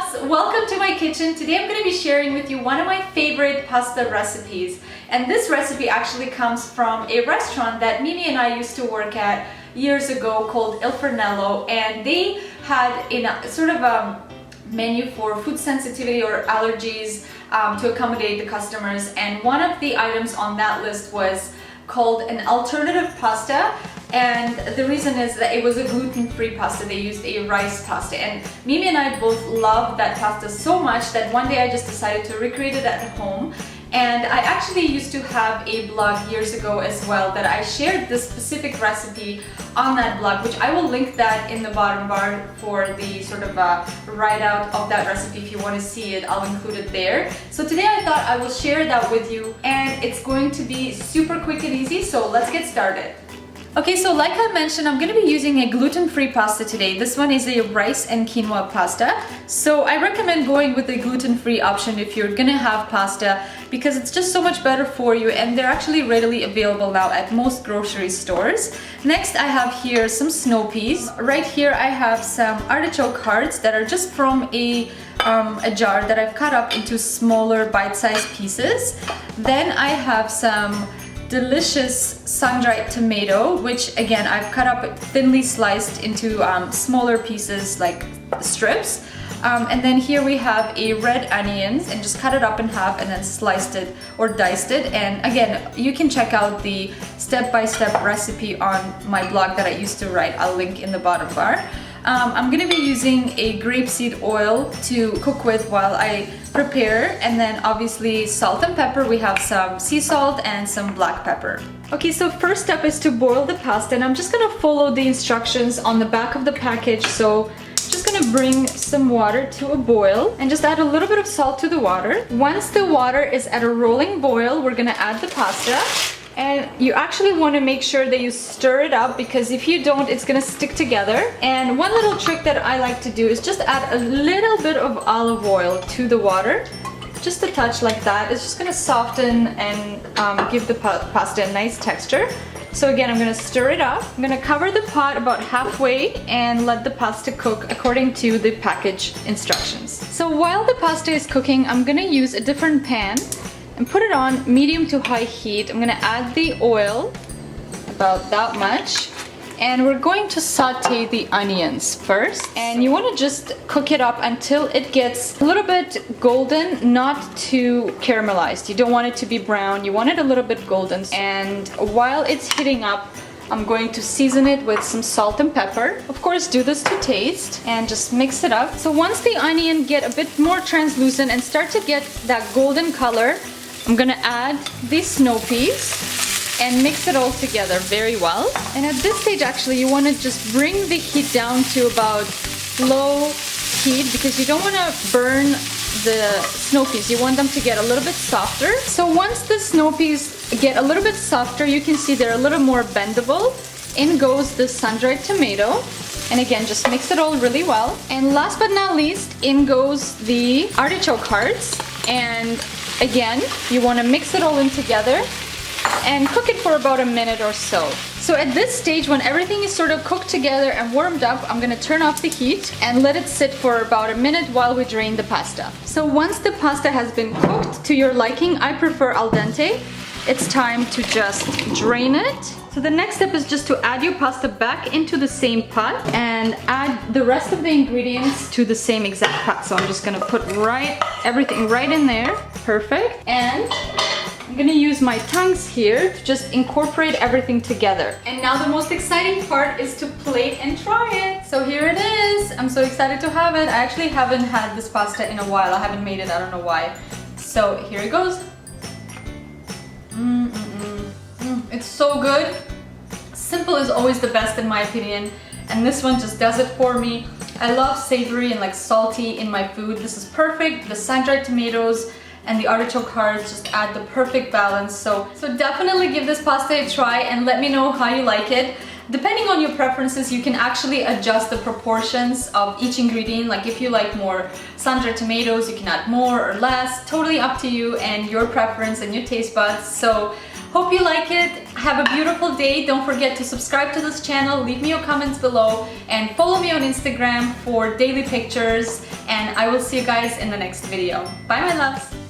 loves, welcome to my kitchen. Today I'm going to be sharing with you one of my favorite pasta recipes, and this recipe actually comes from a restaurant that Mimi and I used to work at years ago called Il Fornello, and they had a sort of a menu for food sensitivity or allergies to accommodate the customers, and one of the items on that list was called an alternative pasta. And the reason is that it was a gluten-free pasta. They used a rice pasta, and Mimi and I both loved that pasta so much that one day I just decided to recreate it at home. And I actually used to have a blog years ago as well that I shared this specific recipe on that blog, which I will link that in the bottom bar for the sort of write-out of that recipe. If you want to see it, I'll include it there. So today I thought I will share that with you, and it's going to be super quick and easy, so let's get started. Okay, so like I mentioned, I'm going to be using a gluten-free pasta today. This one is a rice and quinoa pasta. So I recommend going with a gluten-free option if you're going to have pasta, because it's just so much better for you, and they're actually readily available now at most grocery stores. Next, I have here some snow peas. Right here I have some artichoke hearts that are just from a jar that I've cut up into smaller bite-sized pieces. Then I have some delicious sun-dried tomato, which again I've cut up thinly sliced into smaller pieces like strips. And then here we have a red onion, and just cut it up in half and then sliced it or diced it. And again, you can check out the step-by-step recipe on my blog that I used to write. I'll link in the bottom bar. I'm going to be using a grapeseed oil to cook with while I prepare, and then obviously salt and pepper. We have some sea salt and some black pepper. Okay, so first step is to boil the pasta, and I'm just going to follow the instructions on the back of the package. So just going to bring some water to a boil and just add a little bit of salt to the water. Once the water is at a rolling boil, we're going to add the pasta. And you actually want to make sure that you stir it up, because if you don't, it's gonna stick together. And one little trick that I like to do is just add a little bit of olive oil to the water. Just a touch like that. It's just gonna soften and give the pasta a nice texture. So again, I'm gonna stir it up. I'm gonna cover the pot about halfway and let the pasta cook according to the package instructions. So while the pasta is cooking, I'm gonna use a different pan and put it on medium to high heat. I'm gonna add the oil, about that much, and we're going to saute the onions first. And you wanna just cook it up until it gets a little bit golden, not too caramelized. You don't want it to be brown, you want it a little bit golden. And while it's heating up, I'm going to season it with some salt and pepper. Of course, do this to taste, and just mix it up. So once the onion get a bit more translucent and start to get that golden color, I'm gonna add these snow peas and mix it all together very well. And at this stage, actually, you wanna just bring the heat down to about low heat, because you don't wanna burn the snow peas. You want them to get a little bit softer. So once the snow peas get a little bit softer, you can see they're a little more bendable. In goes the sun-dried tomato. And again, just mix it all really well. And last but not least, in goes the artichoke hearts. And again, you want to mix it all in together and cook it for about a minute or so. So at this stage, when everything is sort of cooked together and warmed up, I'm going to turn off the heat and let it sit for about a minute while we drain the pasta. So once the pasta has been cooked to your liking, I prefer al dente, it's time to just drain it. So the next step is just to add your pasta back into the same pot and add the rest of the ingredients to the same exact pot. So I'm just gonna put everything right in there. Perfect. And I'm gonna use my tongs here to just incorporate everything together. And now the most exciting part is to plate and try it. So here it is. I'm so excited to have it. I actually haven't had this pasta in a while. I haven't made it, I don't know why. So here it goes. It's so good. Simple is always the best in my opinion, and this one just does it for me. I love savory and like salty in my food. This is perfect. The sun-dried tomatoes and the artichoke hearts just add the perfect balance. So definitely give this pasta a try and let me know how you like it. Depending on your preferences, you can actually adjust the proportions of each ingredient. Like if you like more sun-dried tomatoes, you can add more or less. Totally up to you and your preference and your taste buds. So hope you like it. Have a beautiful day. Don't forget to subscribe to this channel, leave me your comments below, and follow me on Instagram for daily pictures and I will see you guys in the next video. Bye, my loves!